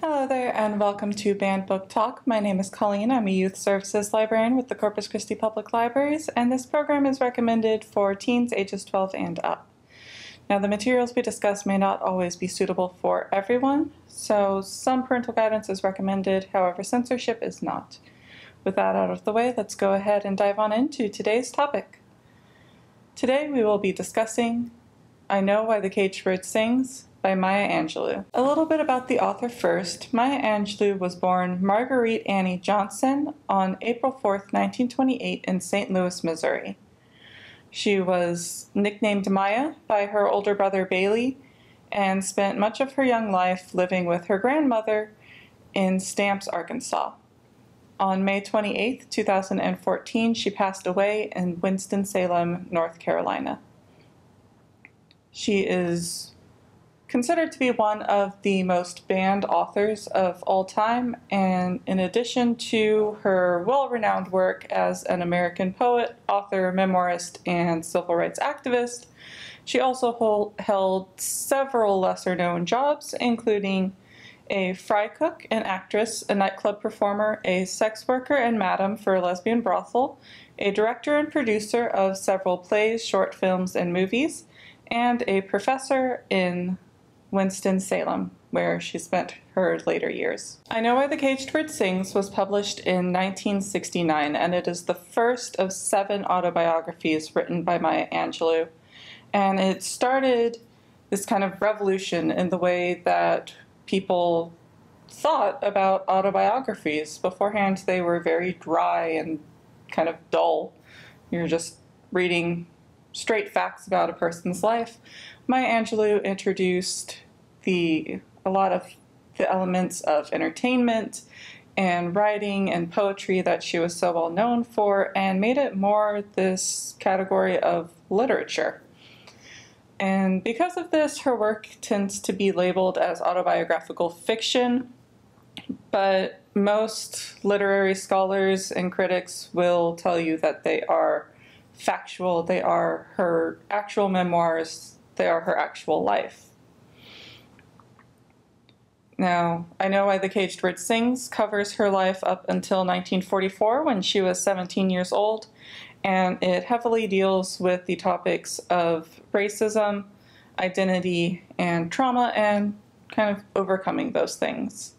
Hello there and welcome to Banned Book Talk. My name is Colleen. I'm a Youth Services Librarian with the Corpus Christi Public Libraries, and this program is recommended for teens ages 12 and up. Now, the materials we discuss may not always be suitable for everyone, so some parental guidance is recommended, however censorship is not. With that out of the way, let's go ahead and dive on into today's topic. Today we will be discussing I Know Why the Caged Bird Sings by Maya Angelou. A little bit about the author first. Maya Angelou was born Marguerite Annie Johnson on April 4th, 1928 in St. Louis, Missouri. She was nicknamed Maya by her older brother Bailey and spent much of her young life living with her grandmother in Stamps, Arkansas. On May 28, 2014, she passed away in Winston-Salem, North Carolina. She is considered to be one of the most banned authors of all time, and in addition to her well-renowned work as an American poet, author, memoirist, and civil rights activist, she also held several lesser-known jobs, including a fry cook, an actress, a nightclub performer, a sex worker and madam for a lesbian brothel, a director and producer of several plays, short films, and movies, and a professor in Winston-Salem, where she spent her later years. I Know Why the Caged Bird Sings was published in 1969, and it is the first of 7 autobiographies written by Maya Angelou. And it started this kind of revolution in the way that people thought about autobiographies. Beforehand, they were very dry and kind of dull. You're just reading straight facts about a person's life. Maya Angelou introduced a lot of the elements of entertainment and writing and poetry that she was so well known for, and made it more this category of literature. And because of this, her work tends to be labeled as autobiographical fiction, but most literary scholars and critics will tell you that they are factual. They are her actual memoirs. They are her actual life. Now, I Know Why the Caged Bird Sings covers her life up until 1944 when she was 17 years old, and it heavily deals with the topics of racism, identity, and trauma, and kind of overcoming those things.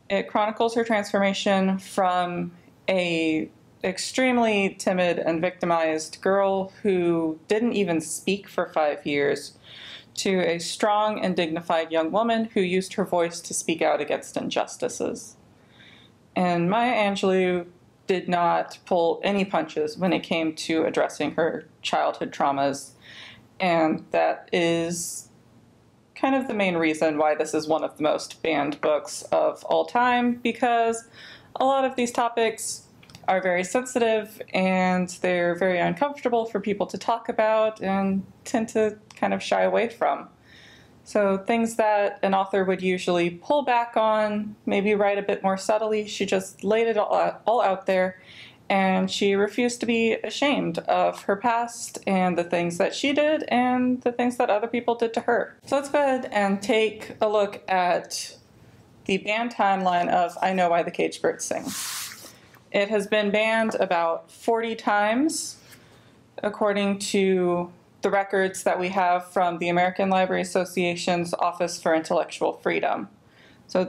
It chronicles her transformation from a extremely timid and victimized girl who didn't even speak for 5 years to a strong and dignified young woman who used her voice to speak out against injustices. And Maya Angelou did not pull any punches when it came to addressing her childhood traumas, and that is kind of the main reason why this is one of the most banned books of all time, because a lot of these topics are very sensitive and they're very uncomfortable for people to talk about and tend to kind of shy away from. So things that an author would usually pull back on, maybe write a bit more subtly, she just laid it all out there, and she refused to be ashamed of her past and the things that she did and the things that other people did to her. So let's go ahead and take a look at the ban timeline of I Know Why the Caged Bird Sings. It has been banned about 40 times, according to the records that we have from the American Library Association's Office for Intellectual Freedom. So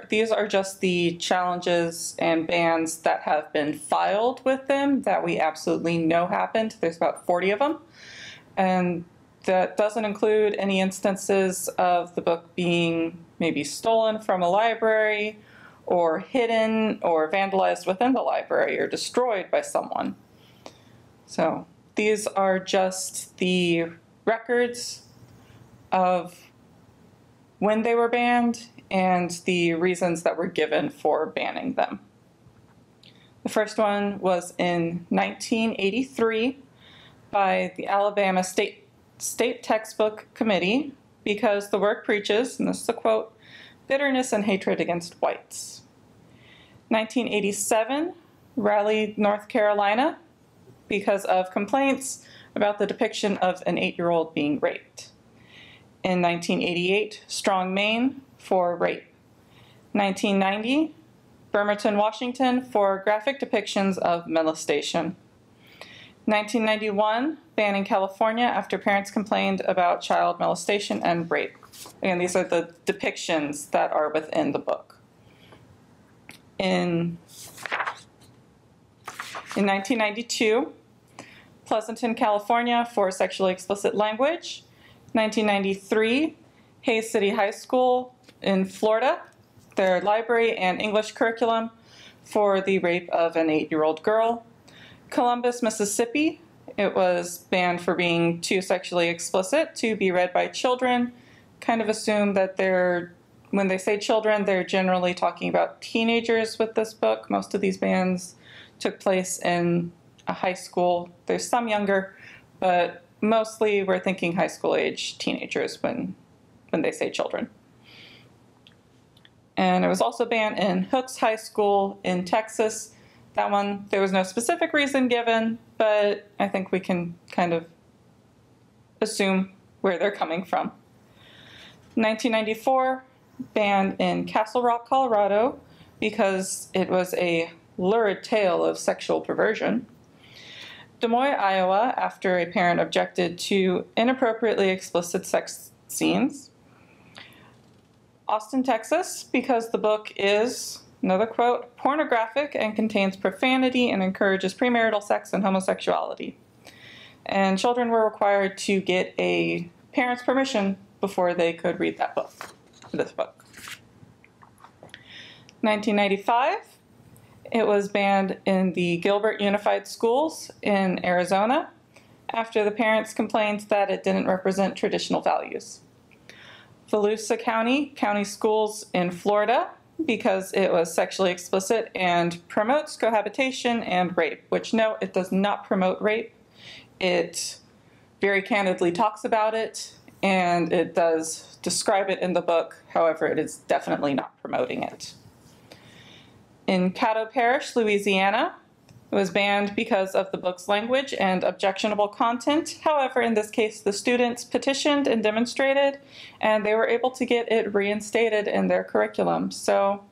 these are just the challenges and bans that have been filed with them that we absolutely know happened. There's about 40 of them. And that doesn't include any instances of the book being maybe stolen from a library, or hidden or vandalized within the library, or destroyed by someone. So these are just the records of when they were banned and the reasons that were given for banning them. The first one was in 1983 by the Alabama State Textbook Committee, because the work preaches, and this is a quote, bitterness and hatred against whites. 1987, Raleigh, North Carolina, because of complaints about the depiction of an 8-year-old being raped. In 1988, Strong, Maine, for rape. 1990, Bremerton, Washington, for graphic depictions of molestation. 1991, ban in California after parents complained about child molestation and rape. Again, these are the depictions that are within the book. In 1992, Pleasanton, California, for sexually explicit language. 1993, Hays City High School in Florida, their library and English curriculum for the rape of an 8-year-old girl. Columbus, Mississippi, it was banned for being too sexually explicit to be read by children. Kind of assume that when they say children, they're generally talking about teenagers with this book. Most of these bans took place in a high school. There's some younger, but mostly we're thinking high school age teenagers when they say children. And it was also banned in Hooks High School in Texas. That one, there was no specific reason given, but I think we can kind of assume where they're coming from. 1994, banned in Castle Rock, Colorado, because it was a lurid tale of sexual perversion. Des Moines, Iowa, after a parent objected to inappropriately explicit sex scenes. Austin, Texas, because the book is, another quote, pornographic and contains profanity and encourages premarital sex and homosexuality. And children were required to get a parent's permission before they could read this book. 1995, it was banned in the Gilbert Unified Schools in Arizona after the parents complained that it didn't represent traditional values. Volusia County schools in Florida, because it was sexually explicit and promotes cohabitation and rape, which no, it does not promote rape. It very candidly talks about it, and it does describe it in the book. However, it is definitely not promoting it. In Caddo Parish, Louisiana, it was banned because of the book's language and objectionable content. However, in this case, the students petitioned and demonstrated, and they were able to get it reinstated in their curriculum. So,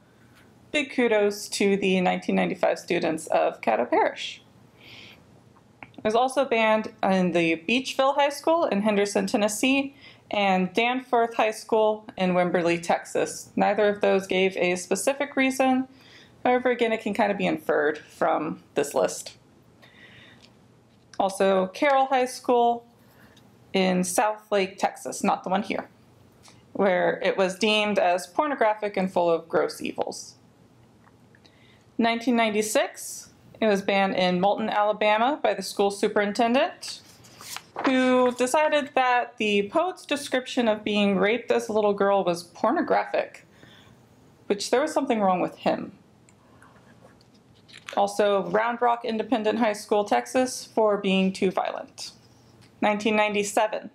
big kudos to the 1995 students of Caddo Parish. It was also banned in the Beachville High School in Henderson, Tennessee, and Danforth High School in Wimberley, Texas. Neither of those gave a specific reason. However, again, it can kind of be inferred from this list. Also, Carroll High School in Southlake, Texas, not the one here, where it was deemed as pornographic and full of gross evils. 1996, it was banned in Moulton, Alabama by the school superintendent, who decided that the poet's description of being raped as a little girl was pornographic, which there was something wrong with him. Also, Round Rock Independent High School, Texas, for being too violent. 1997,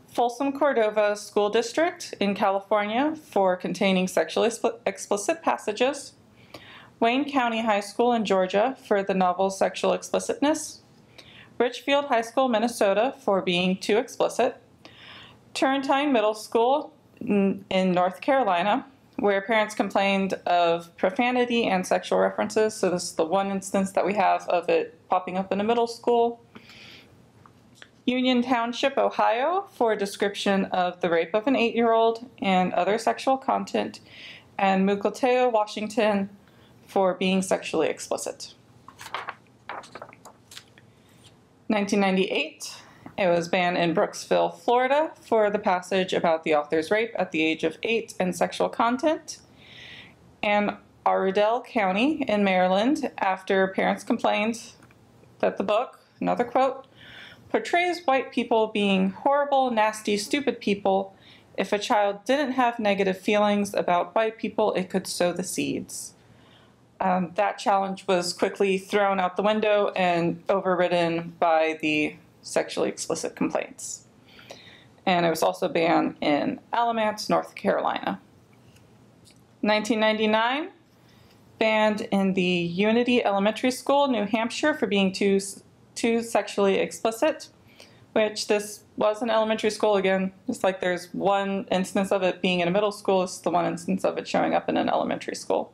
Folsom Cordova School District in California for containing sexually explicit passages. Wayne County High School in Georgia for the novel's sexual explicitness. Richfield High School, Minnesota for being too explicit. Turrentine Middle School in North Carolina, where parents complained of profanity and sexual references. So this is the one instance that we have of it popping up in a middle school. Union Township, Ohio, for a description of the rape of an 8-year-old and other sexual content. And Mukilteo, Washington, for being sexually explicit. 1998, it was banned in Brooksville, Florida, for the passage about the author's rape at the age of 8 and sexual content. And Iredell County in Maryland, after parents complained that the book, another quote, portrays white people being horrible, nasty, stupid people. If a child didn't have negative feelings about white people, it could sow the seeds. That challenge was quickly thrown out the window and overridden by the sexually explicit complaints. And it was also banned in Alamance, North Carolina. 1999, banned in the Unity Elementary School, New Hampshire, for being too sexually explicit. which this was an elementary school again, just like there's one instance of it being in a middle school, it's the one instance of it showing up in an elementary school.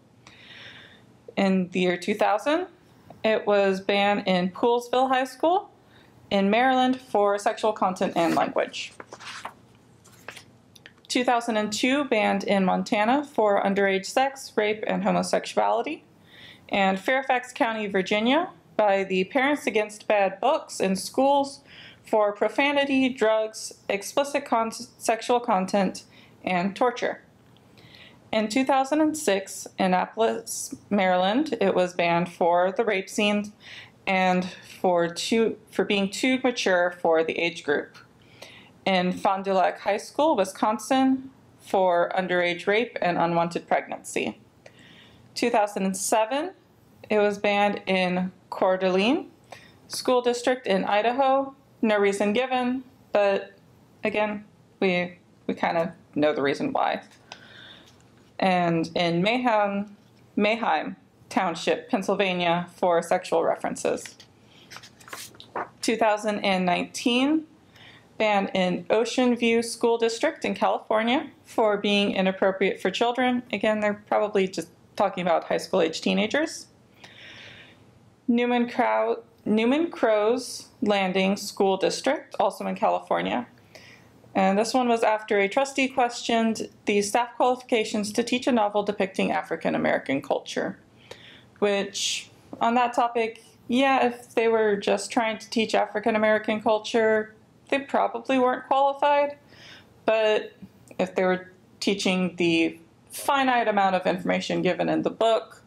In the year 2000, it was banned in Poolesville High School in Maryland for sexual content and language. 2002, banned in Montana for underage sex, rape, and homosexuality. And Fairfax County, Virginia, by the Parents Against Bad Books in Schools for profanity, drugs, explicit sexual content, and torture. In 2006, in Annapolis, Maryland, it was banned for the rape scene and for being too mature for the age group. In Fond du Lac High School, Wisconsin, for underage rape and unwanted pregnancy. 2007, it was banned in Colleen School District in Idaho. No reason given, but again, we kind of know the reason why. And in Mayheim Township, Pennsylvania, for sexual references. 2019, banned in Ocean View School District in California for being inappropriate for children. Again, they're probably just talking about high school age teenagers. Newman Crows Landing School District, also in California. And this one was after a trustee questioned the staff qualifications to teach a novel depicting African American culture. Which, on that topic, yeah, if they were just trying to teach African American culture, they probably weren't qualified. But if they were teaching the finite amount of information given in the book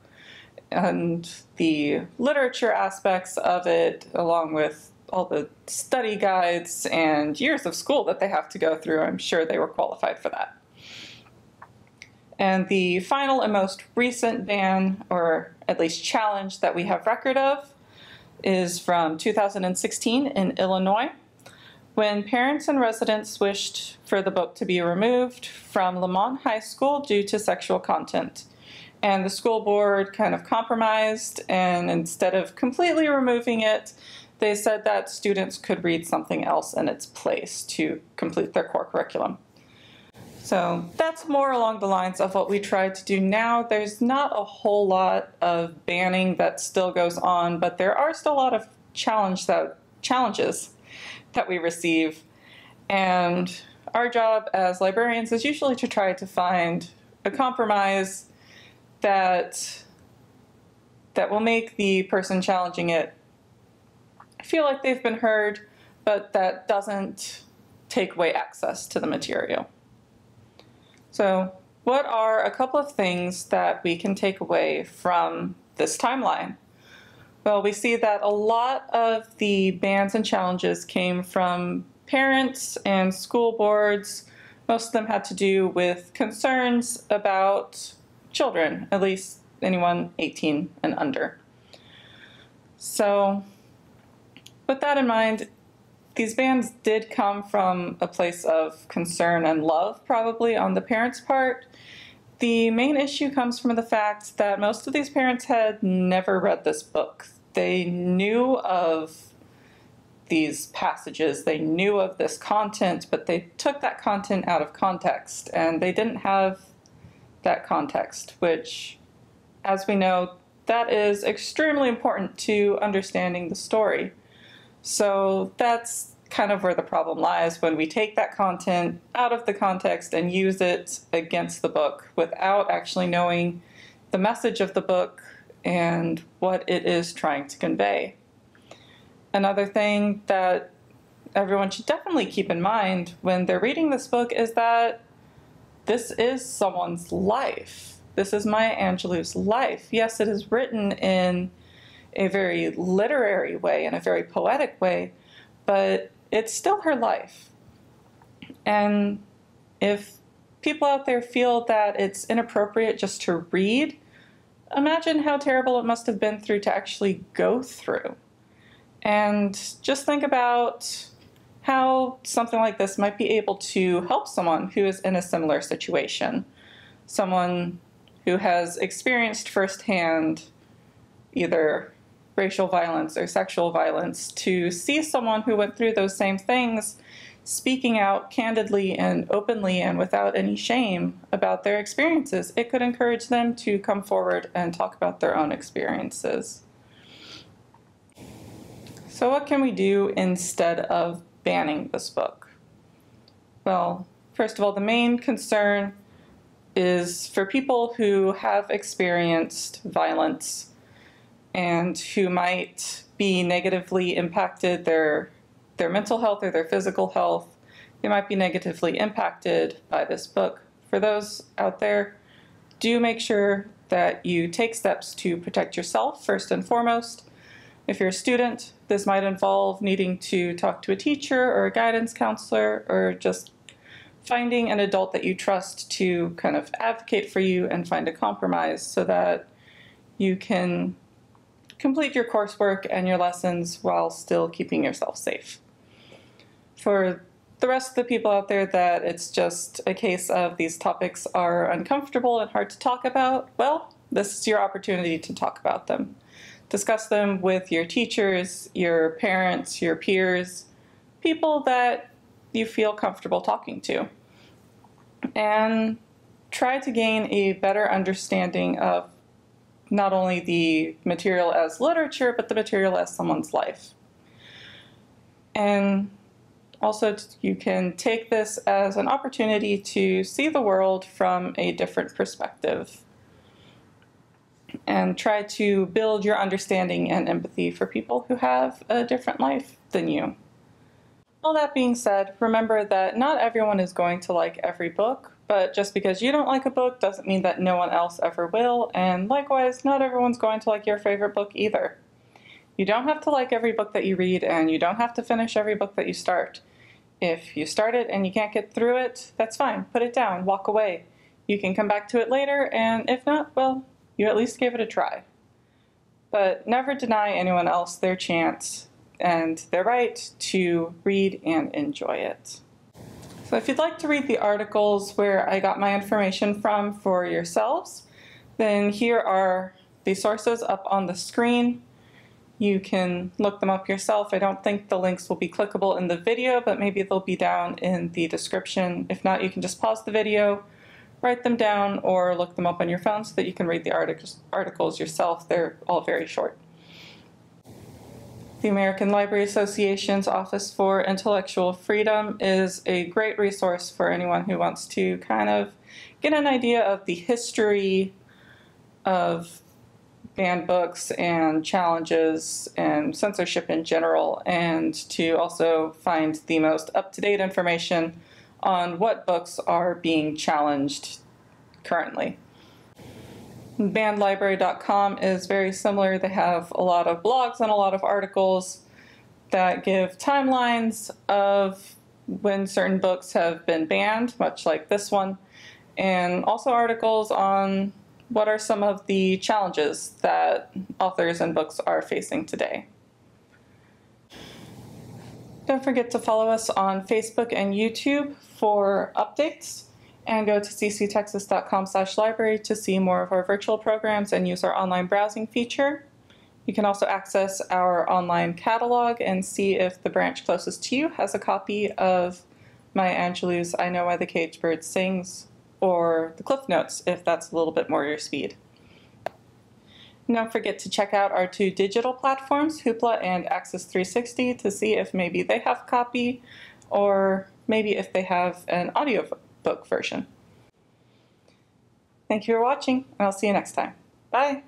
and the literature aspects of it, along with all the study guides and years of school that they have to go through, I'm sure they were qualified for that. And the final and most recent ban, or at least challenge that we have record of, is from 2016 in Illinois, when parents and residents wished for the book to be removed from Lamont High School due to sexual content. And the school board kind of compromised, and instead of completely removing it, they said that students could read something else in its place to complete their core curriculum. So that's more along the lines of what we try to do now. There's not a whole lot of banning that still goes on, but there are still a lot of challenges that we receive. And our job as librarians is usually to try to find a compromise that will make the person challenging it feel like they've been heard, but that doesn't take away access to the material. So what are a couple of things that we can take away from this timeline? Well, we see that a lot of the bans and challenges came from parents and school boards. Most of them had to do with concerns about children, at least anyone 18 and under. So with that in mind, these bans did come from a place of concern and love, probably on the parents' part. The main issue comes from the fact that most of these parents had never read this book. They knew of these passages, they knew of this content, but they took that content out of context, and they didn't have that context, which, as we know, that is extremely important to understanding the story. So that's kind of where the problem lies, when we take that content out of the context and use it against the book without actually knowing the message of the book and what it is trying to convey. Another thing that everyone should definitely keep in mind when they're reading this book is that this is someone's life. This is Maya Angelou's life. Yes, it is written in a very literary way, in a very poetic way, but it's still her life. And if people out there feel that it's inappropriate just to read, imagine how terrible it must have been to actually go through. And just think about how something like this might be able to help someone who is in a similar situation. Someone who has experienced firsthand either racial violence or sexual violence, to see someone who went through those same things speaking out candidly and openly and without any shame about their experiences. It could encourage them to come forward and talk about their own experiences. So what can we do instead of banning this book? Well, first of all, the main concern is for people who have experienced violence and who might be negatively impacted, their mental health or their physical health. They might be negatively impacted by this book. For those out there, do make sure that you take steps to protect yourself first and foremost. If you're a student, this might involve needing to talk to a teacher or a guidance counselor, or just finding an adult that you trust to kind of advocate for you and find a compromise so that you can complete your coursework and your lessons while still keeping yourself safe. For the rest of the people out there that it's just a case of these topics are uncomfortable and hard to talk about, well, this is your opportunity to talk about them. Discuss them with your teachers, your parents, your peers, people that you feel comfortable talking to. And try to gain a better understanding of not only the material as literature, but the material as someone's life. And also, you can take this as an opportunity to see the world from a different perspective and try to build your understanding and empathy for people who have a different life than you. All that being said, remember that not everyone is going to like every book, but just because you don't like a book doesn't mean that no one else ever will, and likewise, not everyone's going to like your favorite book either. You don't have to like every book that you read, and you don't have to finish every book that you start. If you start it and you can't get through it, that's fine. Put it down, walk away. You can come back to it later, and if not, well, you at least gave it a try. But never deny anyone else their chance and their right to read and enjoy it. So if you'd like to read the articles where I got my information from for yourselves, then here are the sources up on the screen. You can look them up yourself. I don't think the links will be clickable in the video, but maybe they'll be down in the description. If not, you can just pause the video, write them down, or look them up on your phone so that you can read the articles yourself. They're all very short. The American Library Association's Office for Intellectual Freedom is a great resource for anyone who wants to kind of get an idea of the history of banned books and challenges and censorship in general, and to also find the most up-to-date information on what books are being challenged currently. Bannedlibrary.com is very similar. They have a lot of blogs and a lot of articles that give timelines of when certain books have been banned, much like this one, and also articles on what are some of the challenges that authors and books are facing today. Don't forget to follow us on Facebook and YouTube for updates, and go to cctexas.com/library to see more of our virtual programs and use our online browsing feature. You can also access our online catalog and see if the branch closest to you has a copy of Maya Angelou's I Know Why the Caged Bird Sings, or the Cliff Notes if that's a little bit more your speed. And don't forget to check out our 2 digital platforms, Hoopla and Access 360, to see if maybe they have a copy, or maybe if they have an audiobook version. Thank you for watching, and I'll see you next time. Bye!